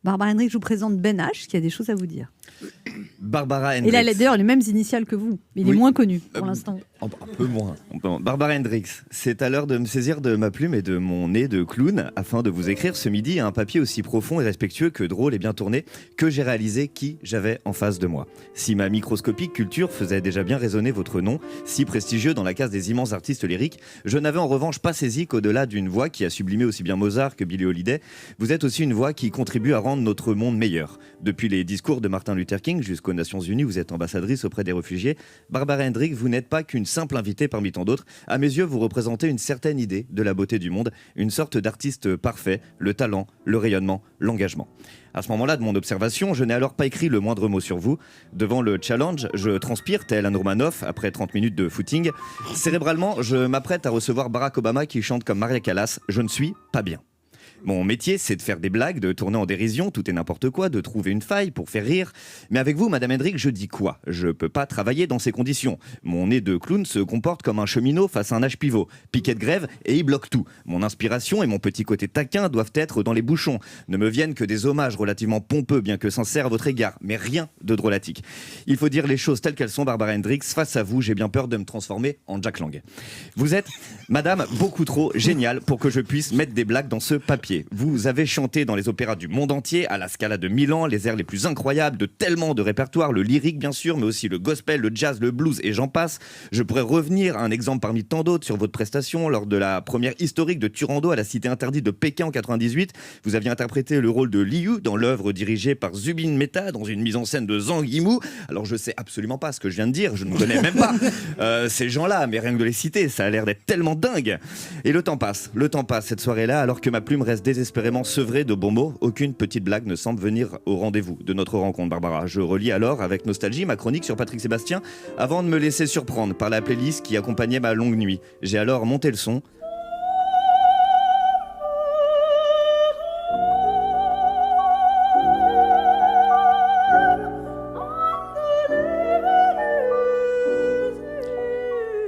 Barbara Hendricks, je vous présente Ben H, qui a des choses à vous dire. Barbara Hendricks. Il a d'ailleurs les mêmes initiales que vous, mais il est moins connu pour l'instant. Un peu moins. Barbara Hendricks, c'est à l'heure de me saisir de ma plume et de mon nez de clown afin de vous écrire ce midi un papier aussi profond et respectueux que drôle et bien tourné que j'ai réalisé qui j'avais en face de moi. Si ma microscopique culture faisait déjà bien résonner votre nom, si prestigieux dans la case des immenses artistes lyriques, je n'avais en revanche pas saisi qu'au-delà d'une voix qui a sublimé aussi bien Mozart que Billie Holiday, vous êtes aussi une voix qui contribue à rendre notre monde meilleur. Depuis les discours de Martin Luther King jusqu'aux Nations Unies, vous êtes ambassadrice auprès des réfugiés. Barbara Hendricks, vous n'êtes pas qu'une simple invitée parmi tant d'autres. À mes yeux, vous représentez une certaine idée de la beauté du monde, une sorte d'artiste parfait, le talent, le rayonnement, l'engagement. À ce moment-là de mon observation, je n'ai alors pas écrit le moindre mot sur vous. Devant le challenge, je transpire tel un Romanov après 30 minutes de footing. Cérébralement, je m'apprête à recevoir Barack Obama qui chante comme Maria Callas. Je ne suis pas bien. Mon métier, c'est de faire des blagues, de tourner en dérision, tout et n'importe quoi, de trouver une faille pour faire rire. Mais avec vous, Madame Hendricks, je dis quoi? Je peux pas travailler dans ces conditions. Mon nez de clown se comporte comme un cheminot face à un âge pivot. Piquet de grève et il bloque tout. Mon inspiration et mon petit côté taquin doivent être dans les bouchons. Ne me viennent que des hommages relativement pompeux, bien que sincères à votre égard, mais rien de drôlatique. Il faut dire les choses telles qu'elles sont, Barbara Hendricks. Face à vous, j'ai bien peur de me transformer en Jack Lang. Vous êtes, Madame, beaucoup trop géniale pour que je puisse mettre des blagues dans ce papier. Vous avez chanté dans les opéras du monde entier, à la Scala de Milan, les airs les plus incroyables de tellement de répertoires, le lyrique bien sûr, mais aussi le gospel, le jazz, le blues et j'en passe. Je pourrais revenir à un exemple parmi tant d'autres sur votre prestation lors de la première historique de Turandot à la Cité interdite de Pékin en 98. Vous aviez interprété le rôle de Liu dans l'œuvre dirigée par Zubin Mehta dans une mise en scène de Zhang Yimou. Alors je sais absolument pas ce que je viens de dire, je ne connais même pas ces gens-là, mais rien que de les citer, ça a l'air d'être tellement dingue. Et le temps passe cette soirée-là, alors que ma plume reste désespérément sevrée de bons mots. Aucune petite blague ne semble venir au rendez-vous de notre rencontre, Barbara. Je relis alors avec nostalgie ma chronique sur Patrick Sébastien avant de me laisser surprendre par la playlist qui accompagnait ma longue nuit. J'ai alors monté le son.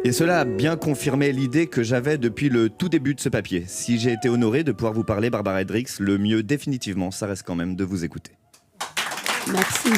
Et cela a bien confirmé l'idée que j'avais depuis le tout début de ce papier. Si j'ai été honoré de pouvoir vous parler, Barbara Hendricks, le mieux définitivement, ça reste quand même de vous écouter. Merci.